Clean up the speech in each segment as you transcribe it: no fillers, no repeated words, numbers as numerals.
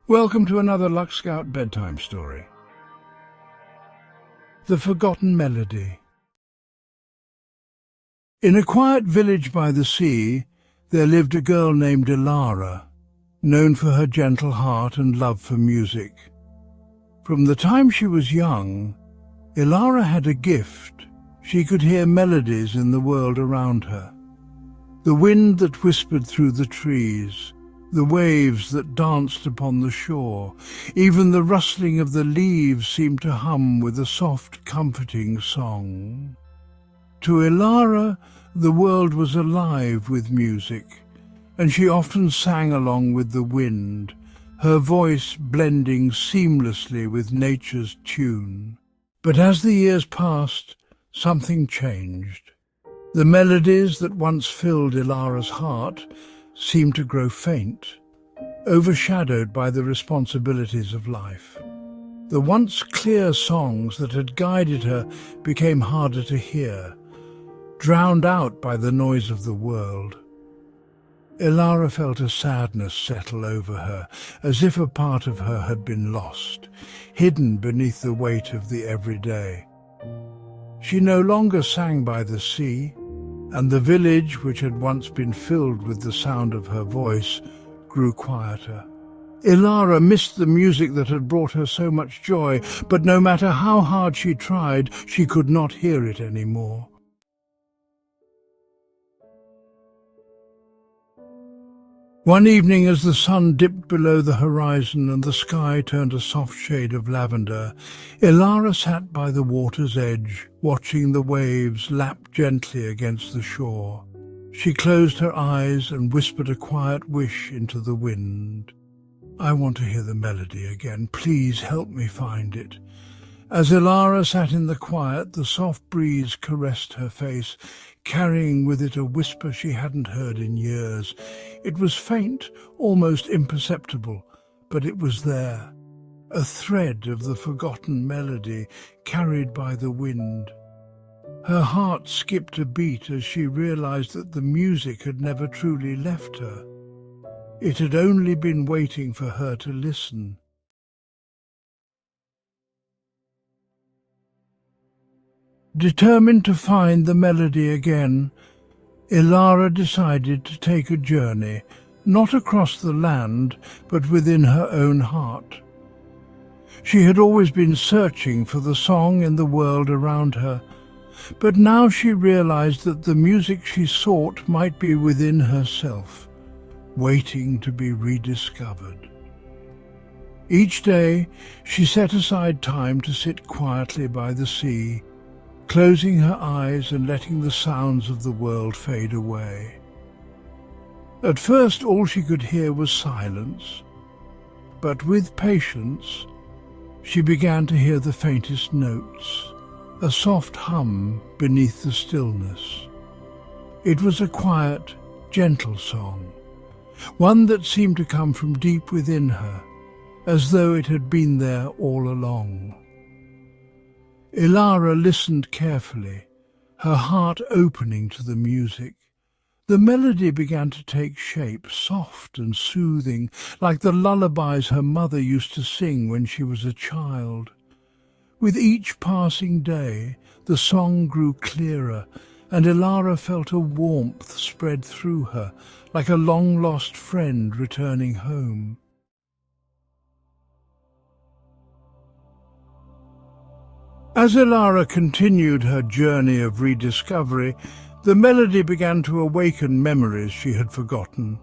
Welcome to another Luck Scout bedtime story. The Forgotten Melody. In a quiet village by the sea, there lived a girl named Ilara, known for her gentle heart and love for music. From the time she was young, Ilara had a gift. She could hear melodies in the world around her. The wind that whispered through the trees, the waves that danced upon the shore, even the rustling of the leaves seemed to hum with a soft, comforting song. To Ilara, the world was alive with music, and she often sang along with the wind, her voice blending seamlessly with nature's tune. But as the years passed, something changed. The melodies that once filled Ilara's heart seemed to grow faint, overshadowed by the responsibilities of life. The once clear songs that had guided her became harder to hear, drowned out by the noise of the world. Ilara felt a sadness settle over her, as if a part of her had been lost, hidden beneath the weight of the everyday. She no longer sang by the sea, and the village, which had once been filled with the sound of her voice, grew quieter. Ilara missed the music that had brought her so much joy, but no matter how hard she tried, she could not hear it anymore. One evening, as the sun dipped below the horizon and the sky turned a soft shade of lavender, Ilara sat by the water's edge, watching the waves lap gently against the shore. She closed her eyes and whispered a quiet wish into the wind. "I want to hear the melody again. Please help me find it." As Ilara sat in the quiet, the soft breeze caressed her face, carrying with it a whisper she hadn't heard in years. It was faint, almost imperceptible, but it was there, a thread of the forgotten melody carried by the wind. Her heart skipped a beat as she realized that the music had never truly left her. It had only been waiting for her to listen. Determined to find the melody again, Ilara decided to take a journey, not across the land, but within her own heart. She had always been searching for the song in the world around her, but now she realized that the music she sought might be within herself, waiting to be rediscovered. Each day she set aside time to sit quietly by the sea, closing her eyes and letting the sounds of the world fade away. At first all she could hear was silence, but with patience she began to hear the faintest notes, a soft hum beneath the stillness. It was a quiet, gentle song, one that seemed to come from deep within her, as though it had been there all along. Ilara listened carefully, her heart opening to the music. The melody began to take shape, soft and soothing, like the lullabies her mother used to sing when she was a child. With each passing day, the song grew clearer, and Ilara felt a warmth spread through her, like a long-lost friend returning home. As Ilara continued her journey of rediscovery, the melody began to awaken memories she had forgotten.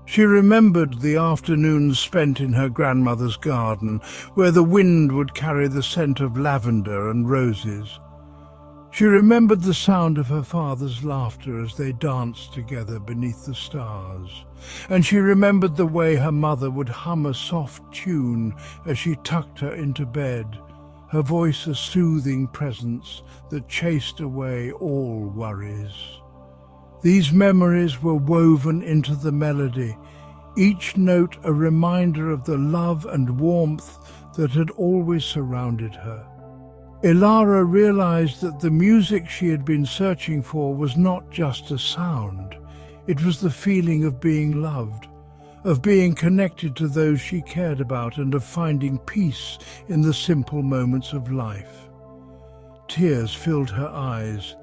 She remembered the afternoons spent in her grandmother's garden, where the wind would carry the scent of lavender and roses. She remembered the sound of her father's laughter as they danced together beneath the stars, and she remembered the way her mother would hum a soft tune as she tucked her into bed, her voice a soothing presence that chased away all worries. These memories were woven into the melody, each note a reminder of the love and warmth that had always surrounded her. Ilara realized that the music she had been searching for was not just a sound. It was the feeling of being loved, of being connected to those she cared about, and of finding peace in the simple moments of life. Tears filled her eyes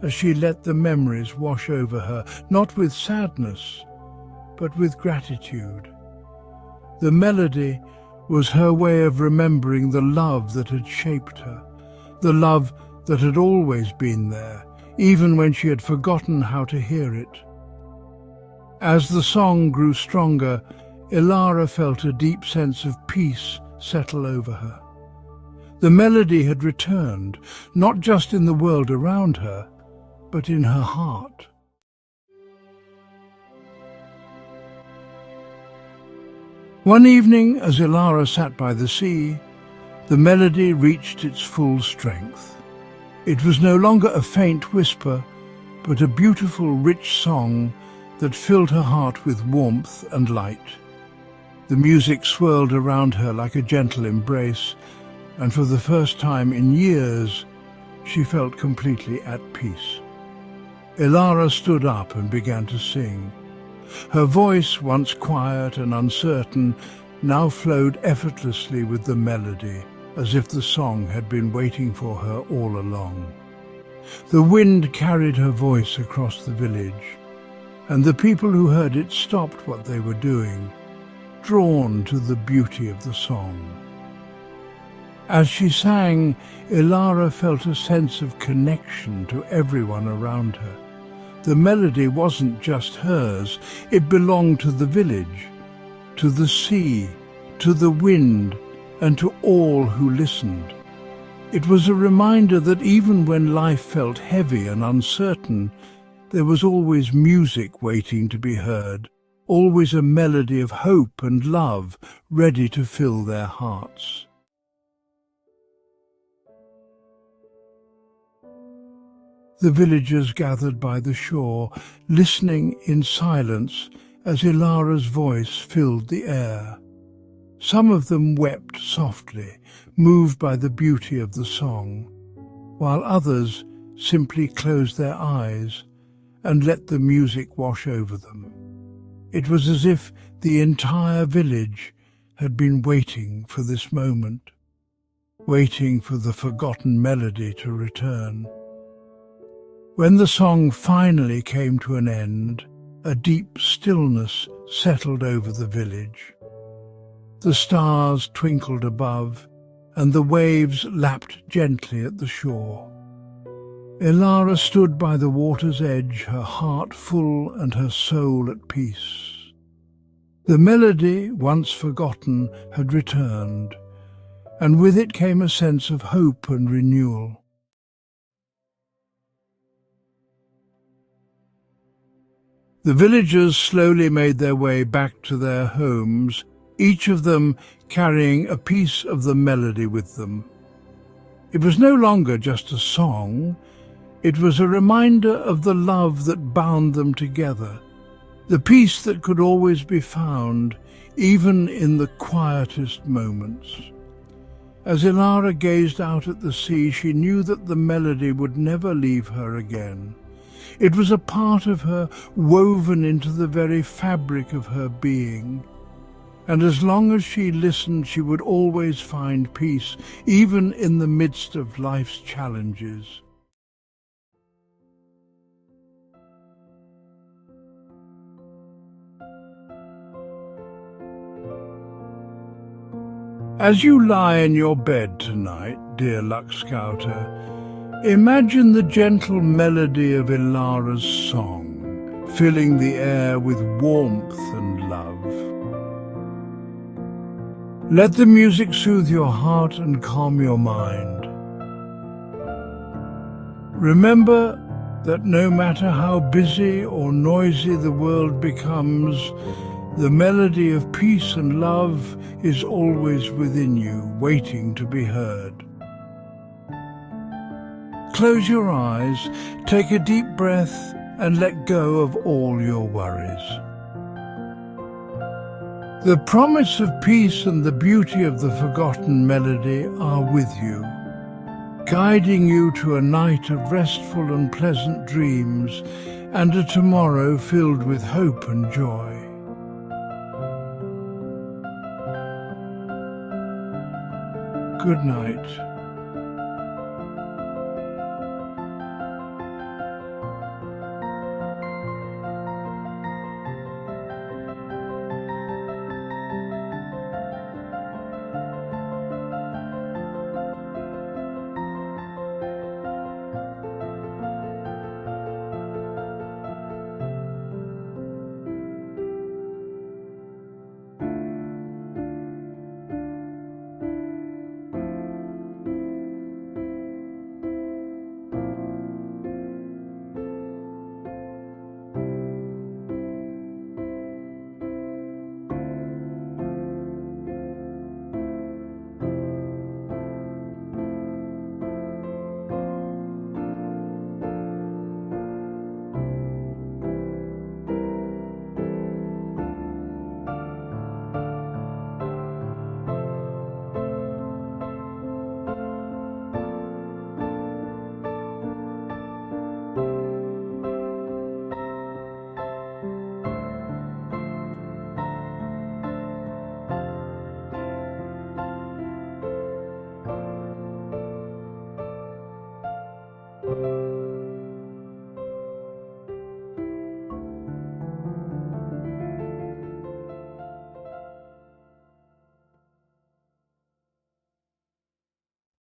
as she let the memories wash over her, not with sadness, but with gratitude. The melody was her way of remembering the love that had shaped her, the love that had always been there, even when she had forgotten how to hear it. As the song grew stronger, Ilara felt a deep sense of peace settle over her. The melody had returned, not just in the world around her, but in her heart. One evening, as Ilara sat by the sea, the melody reached its full strength. It was no longer a faint whisper, but a beautiful, rich song that filled her heart with warmth and light. The music swirled around her like a gentle embrace, and for the first time in years, she felt completely at peace. Ilara stood up and began to sing. Her voice, once quiet and uncertain, now flowed effortlessly with the melody, as if the song had been waiting for her all along. The wind carried her voice across the village, and the people who heard it stopped what they were doing, drawn to the beauty of the song. As she sang, Ilara felt a sense of connection to everyone around her. The melody wasn't just hers, it belonged to the village, to the sea, to the wind, and to all who listened. It was a reminder that even when life felt heavy and uncertain, there was always music waiting to be heard, always a melody of hope and love ready to fill their hearts. The villagers gathered by the shore, listening in silence as Ilara's voice filled the air. Some of them wept softly, moved by the beauty of the song, while others simply closed their eyes and let the music wash over them. It was as if the entire village had been waiting for this moment, waiting for the forgotten melody to return. When the song finally came to an end, a deep stillness settled over the village. The stars twinkled above, and the waves lapped gently at the shore. Ilara stood by the water's edge, her heart full and her soul at peace. The melody, once forgotten, had returned, and with it came a sense of hope and renewal. The villagers slowly made their way back to their homes, each of them carrying a piece of the melody with them. It was no longer just a song, it was a reminder of the love that bound them together, the peace that could always be found, even in the quietest moments. As Ilara gazed out at the sea, she knew that the melody would never leave her again. It was a part of her, woven into the very fabric of her being. And as long as she listened, she would always find peace, even in the midst of life's challenges. As you lie in your bed tonight, dear Luck Scouter, imagine the gentle melody of Ilara's song, filling the air with warmth and love. Let the music soothe your heart and calm your mind. Remember that no matter how busy or noisy the world becomes, the melody of peace and love is always within you, waiting to be heard. Close your eyes, take a deep breath, and let go of all your worries. The promise of peace and the beauty of the forgotten melody are with you, guiding you to a night of restful and pleasant dreams and a tomorrow filled with hope and joy. Good night.